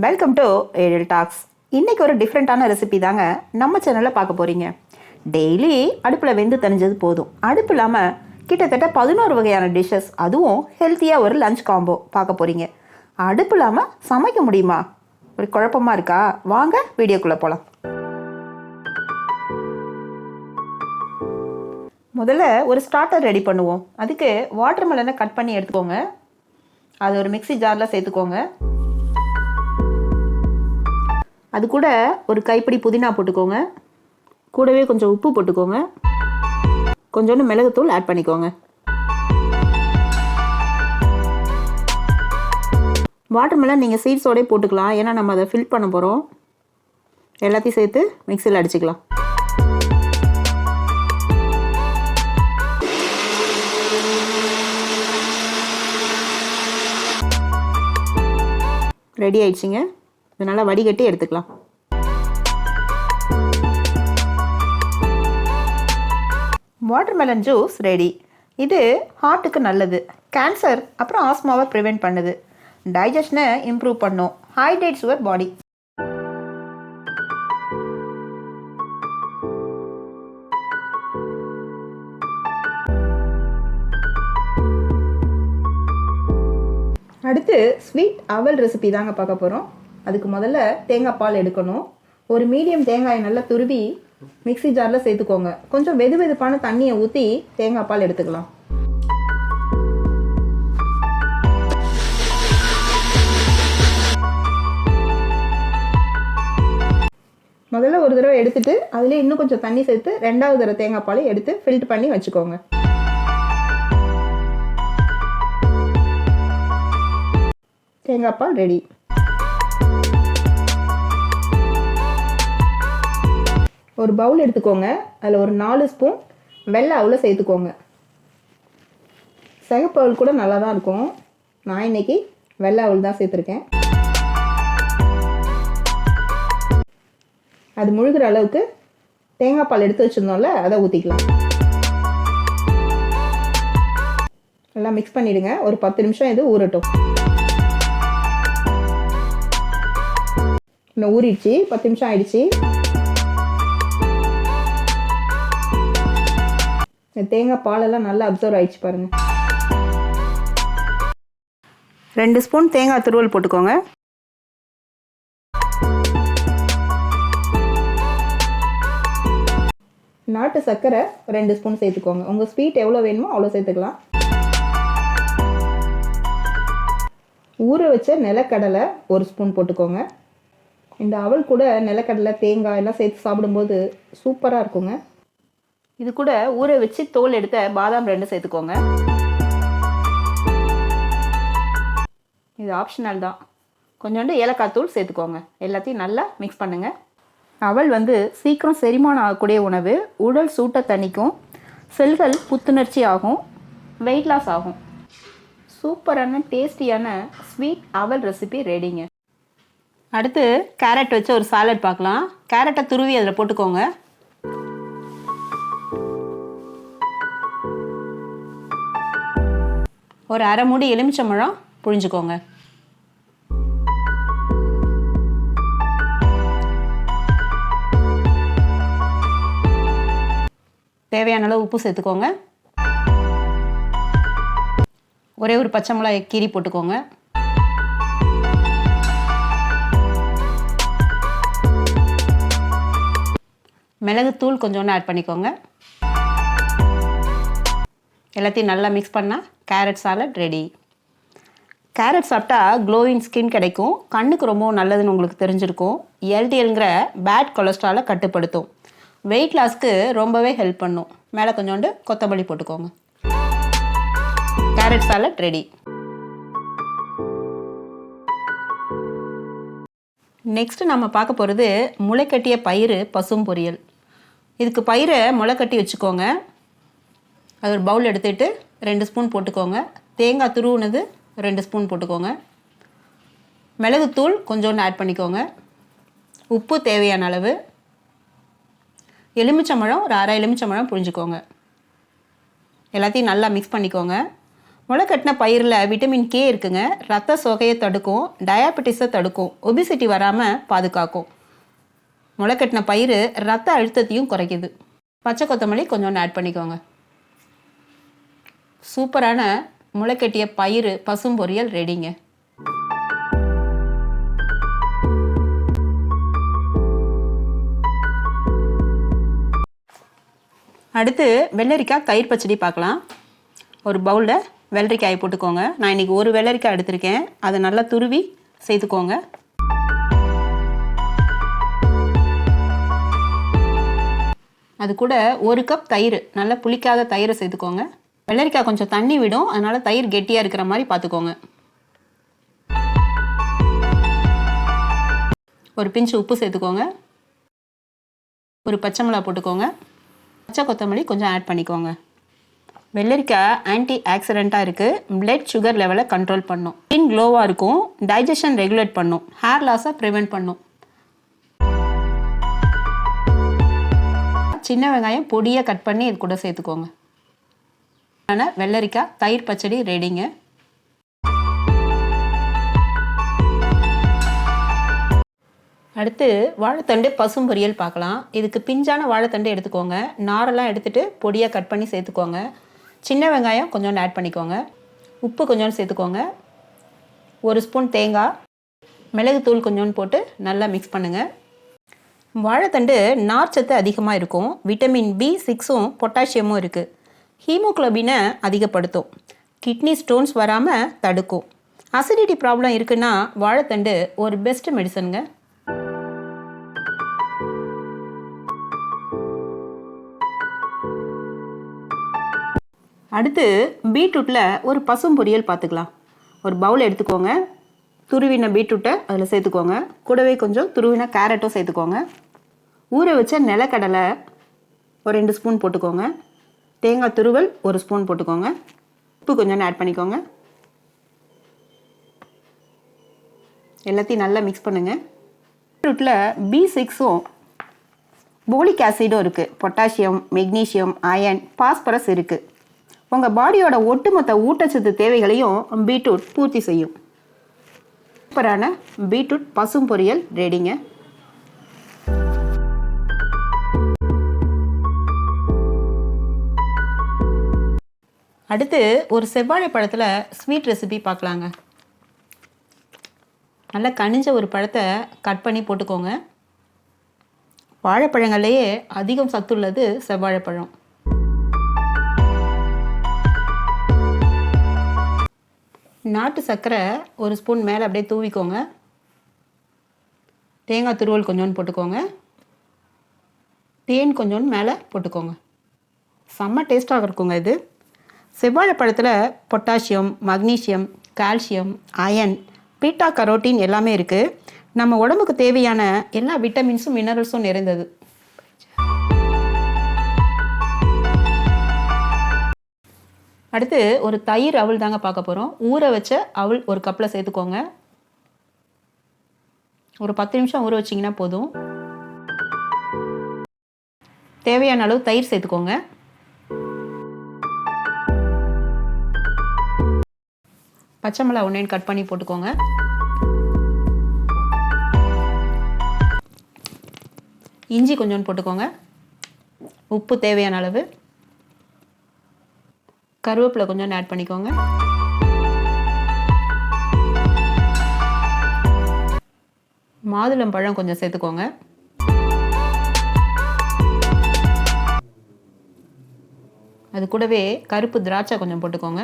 Welcome to ஏழில் tax. இன்றைக்கி ஒரு டிஃப்ரெண்ட்டான ரெசிபி தாங்க நம்ம சேனலில் பார்க்க போகிறீங்க. டெய்லி அடுப்பில் வெந்து தணிஞ்சது போதும். அடுப்பு இல்லாமல் கிட்டத்தட்ட 11 வகையான டிஷ்ஷஸ், அதுவும் ஹெல்த்தியாக ஒரு லஞ்ச் காம்போ பார்க்க போகிறீங்க. அடுப்பு இல்லாமல் சமைக்க முடியுமா? ஒரு குழப்பமாக இருக்கா? வாங்க வீடியோக்குள்ளே போகலாம். முதல்ல ஒரு ஸ்டார்டர் ரெடி பண்ணுவோம். அதுக்கு வாட்டர் மெலனை கட் பண்ணி எடுத்துக்கோங்க. அது ஒரு மிக்ஸி ஜாரில் சேர்த்துக்கோங்க. அது கூட ஒரு கைப்பிடி புதினா போட்டுக்கோங்க. கூடவே கொஞ்சம் உப்பு போட்டுக்கோங்க. கொஞ்சோண்டு மிளகுத்தூள் ஆட் பண்ணிக்கோங்க. வாட்டர்மெலன் நீங்கள் சீட்ஸோடே போட்டுக்கலாம், ஏன்னா நம்ம அதை ஃபில் பண்ண போகிறோம். எல்லாத்தையும் சேர்த்து மிக்சியில் அடிச்சுக்கலாம். ரெடி ஆயிடுச்சுங்க. இது நல்லா வடிகட்டி எடுத்துக்கலாம். Watermelon juice ready. இது ஹார்ட்டுக்கு நல்லது. கேன்சர் அப்புறம் ஆஸ்மாவை ப்ரிவெண்ட் பண்ணுது. டைஜஷனை இம்ப்ரூவ் பண்ணும். Hydrates your body. அடுத்து ஸ்வீட் அவல் ரெசிபி தாங்க பார்க்க போகிறோம். அதுக்கு முதல்ல தேங்காய் பால் எடுக்கணும். ஒரு மீடியம் தேங்காயை நல்லா துருவி மிக்ஸி ஜாரில் சேர்த்துக்கோங்க. கொஞ்சம் வெது வெதுப்பான தண்ணியை ஊற்றி தேங்காய் பால் எடுத்துக்கலாம். முதல்ல ஒரு தடவை எடுத்துட்டு அதிலே இன்னும் கொஞ்சம் தண்ணி சேர்த்து ரெண்டாவது தடவை தேங்காய் பாலை எடுத்து ஃபில்டர் பண்ணி வச்சுக்கோங்க. தேங்காய் பால் ரெடி. ஒரு பவுல் எடுத்துக்கோங்க. அதில் ஒரு 4 ஸ்பூன் வெள்ளை அவுல சேர்த்துக்கோங்க. சிகப்பு அவுல் கூட நல்லா தான் இருக்கும். நான் இன்னைக்கு வெள்ளை அவுல் தான் சேர்த்துருக்கேன். அது முழுகிற அளவுக்கு தேங்காய் பால் எடுத்து வச்சுருந்தோம்ல, அதை ஊற்றிக்கலாம். நல்லா மிக்ஸ் பண்ணிவிடுங்க. ஒரு 10 நிமிஷம் இது ஊறட்டும். இன்னும் ஊறிடுச்சு. 10 நிமிஷம் ஆயிடுச்சு. தேங்காய் பாலெல்லாம் நல்லா அப்சர்வ் ஆயிடுச்சு பாருங்க. 2 ஸ்பூன் தேங்காய் துருவல் போட்டுக்கோங்க. நாட்டு சர்க்கரை 2 ஸ்பூன் சேர்த்துக்கோங்க. உங்கள் ஸ்வீட் எவ்வளோ வேணுமோ அவ்வளோ சேர்த்துக்கலாம். ஊற வச்ச நிலக்கடலை 1 ஸ்பூன் போட்டுக்கோங்க. இந்த அவல் கூட நிலக்கடலை தேங்காய் எல்லாம் சேர்த்து சாப்பிடும்போது சூப்பராக இருக்குங்க. இது கூட ஊற வச்சு தோல் எடுத்த பாதாம் 2 சேர்த்துக்கோங்க. இது ஆப்ஷனல் தான். கொஞ்சோண்டு ஏலக்காய் தூள் சேர்த்துக்கோங்க. எல்லாத்தையும் நல்லா மிக்ஸ் பண்ணுங்கள். அவல் சீக்கிரம் செரிமானம் ஆகக்கூடிய உணவு. உடல் சூட்டை தணிக்கும். செல்கள் புத்துணர்ச்சி ஆகும். வெயிட் லாஸ் ஆகும். சூப்பரான டேஸ்டியான ஸ்வீட் அவல் ரெசிபி ரெடிங்க. அடுத்து கேரட் வச்சு ஒரு சாலட் பார்க்கலாம். கேரட்டை துருவி அதில் போட்டுக்கோங்க. ஒரு அரை மூடி எலுமிச்சம்பழம் புழிஞ்சுக்கோங்க. தேவையான அளவு உப்பு சேர்த்துக்கோங்க. ஒரே ஒரு பச்சை மிளகாய் கீரி போட்டுக்கோங்க. மிளகுத்தூள் கொஞ்சோண்டு ஆட் பண்ணிக்கோங்க. எல்லாத்தையும் நல்லா மிக்ஸ் பண்ணால் கேரட் சாலட் ரெடி. கேரட் சாப்பிட்டா க்ளோயிங் ஸ்கின் கிடைக்கும். கண்ணுக்கு ரொம்பவும் நல்லதுன்னு உங்களுக்கு தெரிஞ்சிருக்கும். எல்டிஎல்ங்கிற பேட் கொலஸ்ட்ராலை கட்டுப்படுத்தும். வெயிட் லாஸ்க்கு ரொம்பவே ஹெல்ப் பண்ணும். மேலே கொஞ்சோண்டு கொத்தமல்லி போட்டுக்கோங்க. Carrot salad ready. நெக்ஸ்ட்டு நம்ம பார்க்க போகிறது முளைக்கட்டிய பயிறு பசும் பொரியல். இதுக்கு பயிரை முளை கட்டி வச்சுக்கோங்க. அது ஒரு பவுல் எடுத்துகிட்டு 2 ஸ்பூன் போட்டுக்கோங்க. தேங்காய் துருவுனது 2 ஸ்பூன் போட்டுக்கோங்க. மிளகுத்தூள் கொஞ்சோண்டு ஆட் பண்ணிக்கோங்க. உப்பு தேவையான அளவு. எலுமிச்சம்பழம் ஒரு அரை எலுமிச்சம்பழம் புழிஞ்சுக்கோங்க. எல்லாத்தையும் நல்லா மிக்ஸ் பண்ணிக்கோங்க. முளைக்கட்டின பயிரில் விட்டமின் கே இருக்குங்க. ரத்த சோகையை தடுக்கும், டயாபெட்டிஸை தடுக்கும், ஒபிசிட்டி வராமல் பாதுகாக்கும். முளைக்கட்டின பயிர் ரத்த அழுத்தத்தையும் குறைக்குது. பச்சை கொத்தமல்லி கொஞ்சோண்டு ஆட் பண்ணிக்கோங்க. சூப்பரான முளைக்கட்டிய பயிர் பசும் பொரியல் ரெடிங்க. அடுத்து வெள்ளரிக்காய் தயிர் பச்சடி பார்க்கலாம். ஒரு பவுலில் வெள்ளரிக்காயை போட்டுக்கோங்க. நான் இன்றைக்கி ஒரு வெள்ளரிக்காய் எடுத்திருக்கேன். அதை நல்லா துருவி சேர்த்துக்கோங்க. அது கூட 1 கப் தயிர், நல்லா புளிக்காத தயிரை சேர்த்துக்கோங்க. வெள்ளரிக்காய் கொஞ்சம் தண்ணி விடும், அதனால் தயிர் கெட்டியாக இருக்கிற மாதிரி பார்த்துக்கோங்க. ஒரு பிஞ்சு உப்பு சேர்த்துக்கோங்க. ஒரு பச்சை மிளகாய் போட்டுக்கோங்க. பச்சை கொத்தமல்லி கொஞ்சம் ஆட் பண்ணிக்கோங்க. வெள்ளரிக்காய் ஆன்டி ஆக்சிடெண்ட்டாக இருக்குது. பிளட் சுகர் லெவலை கண்ட்ரோல் பண்ணும். ஸ்கின் க்ளோவாக இருக்கும். டைஜஷன் ரெகுலேட் பண்ணும். ஹேர் லாஸை ப்ரிவெண்ட் பண்ணும். சின்ன வெங்காயம் பொடியாக கட் பண்ணி இது கூட சேர்த்துக்கோங்க. ஆனால் வெள்ளரிக்காய் தயிர் பச்சடி ரெடிங்க. அடுத்து வாழைத்தண்டு பசும் பொரியல் பார்க்கலாம். இதுக்கு பிஞ்சான வாழைத்தண்டு எடுத்துக்கோங்க. நாரெல்லாம் எடுத்துகிட்டு பொடியாக கட் பண்ணி சேர்த்துக்கோங்க. சின்ன வெங்காயம் கொஞ்சோண்டு ஆட் பண்ணிக்கோங்க. உப்பு கொஞ்சோண்டு சேர்த்துக்கோங்க. 1 ஸ்பூன் தேங்காய், மிளகுத்தூள் கொஞ்சோண்டு போட்டு நல்லா மிக்ஸ் பண்ணுங்கள். வாழைத்தண்டு நார்ச்சத்து அதிகமாக இருக்கும். விட்டமின் B6ம் பொட்டாசியமும் இருக்குது. ஹீமோகுளோபினை அதிகப்படுத்தும். கிட்னி ஸ்டோன்ஸ் வராமல் தடுக்கும். அசிடிட்டி ப்ராப்ளம் இருக்குன்னா வாழைத்தண்டு ஒரு பெஸ்ட் மெடிசனுங்க. அடுத்து பீட்ரூட்டில் ஒரு பசும் பொரியல் பார்த்துக்கலாம். ஒரு பவுல் எடுத்துக்கோங்க. துருவின பீட்ரூட்டை அதில் சேர்த்துக்கோங்க. கூடவே கொஞ்சம் துருவின கேரட்டும் சேர்த்துக்கோங்க. ஊற வச்ச நிலக்கடலை ஒரு 2 ஸ்பூன் போட்டுக்கோங்க. தேங்காய் துருவல் 1 ஸ்பூன் போட்டுக்கோங்க. உப்பு கொஞ்சம் ஆட் பண்ணிக்கோங்க. எல்லாத்தையும் நல்லா மிக்ஸ் பண்ணுங்கள். பீட்ரூட்டில் B6ம் போலிக் ஆசிடும் இருக்குது. பொட்டாசியம், மெக்னீஷியம், அயன், பாஸ்பரஸ் இருக்குது. உங்கள் பாடியோட ஒட்டுமொத்த ஊட்டச்சத்து தேவைகளையும் பீட்ரூட் பூர்த்தி செய்யும். சூப்பரான பீட்ரூட் பசும் பொரியல் ரெடிங்க. அடுத்து ஒரு செவ்வாழை பழத்தில் ஸ்வீட் ரெசிபி பார்க்கலாங்க. நல்லா கனிஞ்ச ஒரு பழத்தை கட் பண்ணி போட்டுக்கோங்க. வாழைப்பழங்கள்லேயே அதிகம் சத்துள்ளது செவ்வாழைப்பழம். நாட்டு சர்க்கரை 1 ஸ்பூன் மேலே அப்படியே தூவிக்கோங்க. தேங்காய் துருவல் கொஞ்சோண்டு போட்டுக்கோங்க. தேன் கொஞ்சோண்டு மேலே போட்டுக்கோங்க. செம்ம டேஸ்ட்டாக இருக்குங்க இது. செவ்வாழைப்பழத்தில் potassium, magnesium, calcium, iron, beta carotene எல்லாமே இருக்குது. நம்ம உடம்புக்கு தேவையான எல்லா விட்டமின்ஸும் மினரல்ஸும் நிறைந்தது. அடுத்து ஒரு தயிர் அவல் தாங்க பார்க்க போகிறோம். ஊற வச்ச அவல் ஒரு கப்பில் சேர்த்துக்கோங்க. ஒரு 10 நிமிஷம் ஊற வச்சிங்கன்னா போதும். தேவையான அளவு தயிர் சேர்த்துக்கோங்க. பச்சை மிளகாய் 1 கட் பண்ணி போட்டுக்கோங்க. இஞ்சி கொஞ்சோண்டு போட்டுக்கோங்க. உப்பு தேவையான அளவு. கருவேப்பிலை கொஞ்சம் ஆட் பண்ணிக்கோங்க. மாதுளம்பழம் கொஞ்சம் சேர்த்துக்கோங்க. அது கூடவே கருப்பு திராட்சை கொஞ்சம் போட்டுக்கோங்க.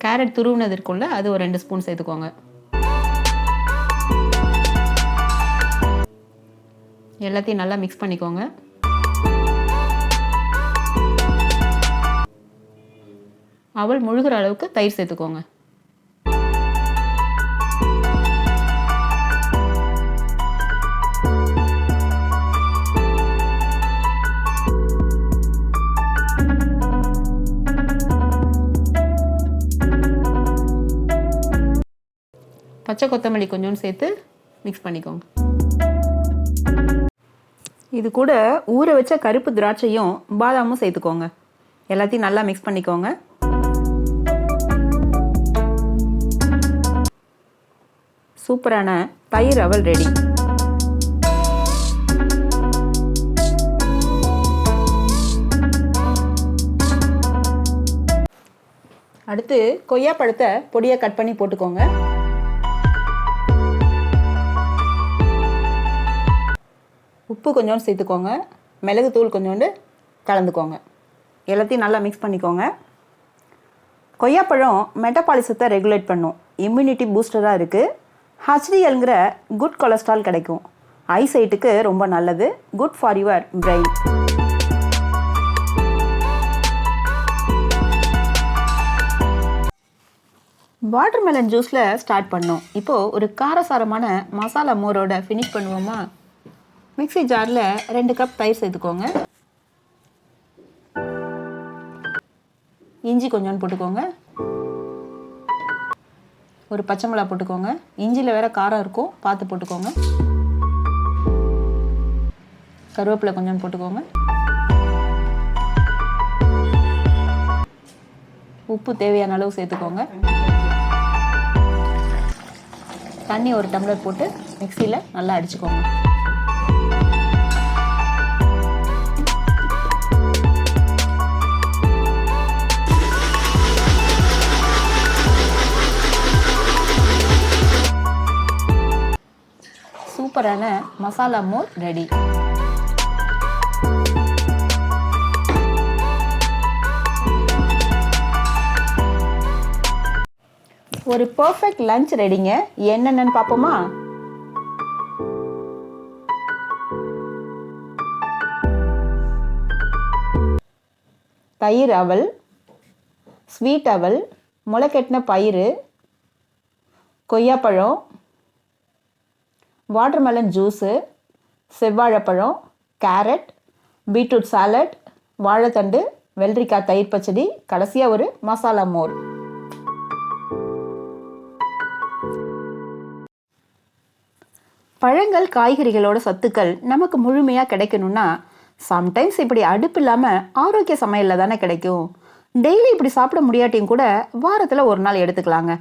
கேரட் துருவினது இருக்குள்ள அது ஒரு 2 ஸ்பூன் சேர்த்துக்கோங்க. எல்லாத்தையும் நல்லா மிக்ஸ் பண்ணிக்கோங்க. அவல் முழுகிற அளவுக்கு தயிர் சேர்த்துக்கோங்க. பச்சை கொத்தமல்லி கொஞ்சோண்டு சேர்த்து மிக்ஸ் பண்ணிக்கோங்க. இது கூட ஊற வச்ச கருப்பு திராட்சையும் பாதாமும் சேர்த்துக்கோங்க. எல்லாத்தையும் நல்லா மிக்ஸ் பண்ணிக்கோங்க. சூப்பரான தயிர் அவல் ரெடி. அடுத்து கொய்யா பழத்தை பொடியாக கட் பண்ணி போட்டுக்கோங்க. உப்பு கொஞ்சோண்டு சேர்த்துக்கோங்க. மிளகுத்தூள் கொஞ்சோண்டு கலந்துக்கோங்க. எல்லாத்தையும் நல்லா மிக்ஸ் பண்ணிக்கோங்க. கொய்யாப்பழம் மெட்டபாலிசத்தை ரெகுலேட் பண்ணும். இம்யூனிட்டி பூஸ்டராக இருக்குது. HDLங்கிற குட் கொலஸ்ட்ரால் கிடைக்கும். ஐசைட்டுக்கு ரொம்ப நல்லது. Good for your brain. Watermelon ஜூஸில் ஸ்டார்ட் பண்ணோம். இப்போது ஒரு காரசாரமான மசாலா மோரோட ஃபினிஷ் பண்ணுவோமா? மிக்ஸி ஜாரில் 2 கப் தயிர் சேர்த்துக்கோங்க. இஞ்சி கொஞ்சோண்டு போட்டுக்கோங்க. ஒரு பச்சை மிளகா போட்டுக்கோங்க. இஞ்சியில் வேறு காரம் இருக்கும், பார்த்து போட்டுக்கோங்க. கருவேப்பிலை கொஞ்சோண்டு போட்டுக்கோங்க. உப்பு தேவையான அளவு சேர்த்துக்கோங்க. தண்ணி ஒரு டம்ளர் போட்டு மிக்சியில் நல்லா அடிச்சுக்கோங்க. சூப்பரான மசாலா மோர் ரெடி. ஒரு பர்ஃபெக்ட் லஞ்ச் ரெடிங்க. என்னென்னு பார்ப்போமா? தயிர் அவல், ஸ்வீட் அவல், முளைக்கட்டின பயிறு, கொய்யாப்பழம், வாட்டர்மெலன் ஜூஸு, செவ்வாழைப்பழம், கேரட், பீட்ரூட் சாலட், வாழைத்தண்டு, வெள்ளரிக்காய் தயிர் பச்சடி, கடைசியாக ஒரு மசாலா மோர். பழங்கள் காய்கறிகளோட சத்துக்கள் நமக்கு முழுமையாக கிடைக்கணும்னா சம்டைம்ஸ் இப்படி அடுப்பு இல்லாமல் ஆரோக்கிய சமையலில் தானே கிடைக்கும். டெய்லி இப்படி சாப்பிட முடியாட்டியும் கூட வாரத்தில் ஒரு நாள் எடுத்துக்கலாங்க.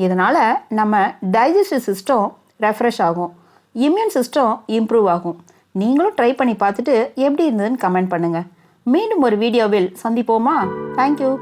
இதனால் நம்ம டைஜஸ்டிவ் சிஸ்டம் ரெஃப்ரெஷ் ஆகும், இம்யூன் சிஸ்டம் இம்ப்ரூவ் ஆகும். நீங்களும் ட்ரை பண்ணி பார்த்துட்டு எப்படி இருந்ததுன்னு கமெண்ட் பண்ணுங்கள். மீண்டும் ஒரு வீடியோவில் சந்திப்போமா? தேங்க்யூ.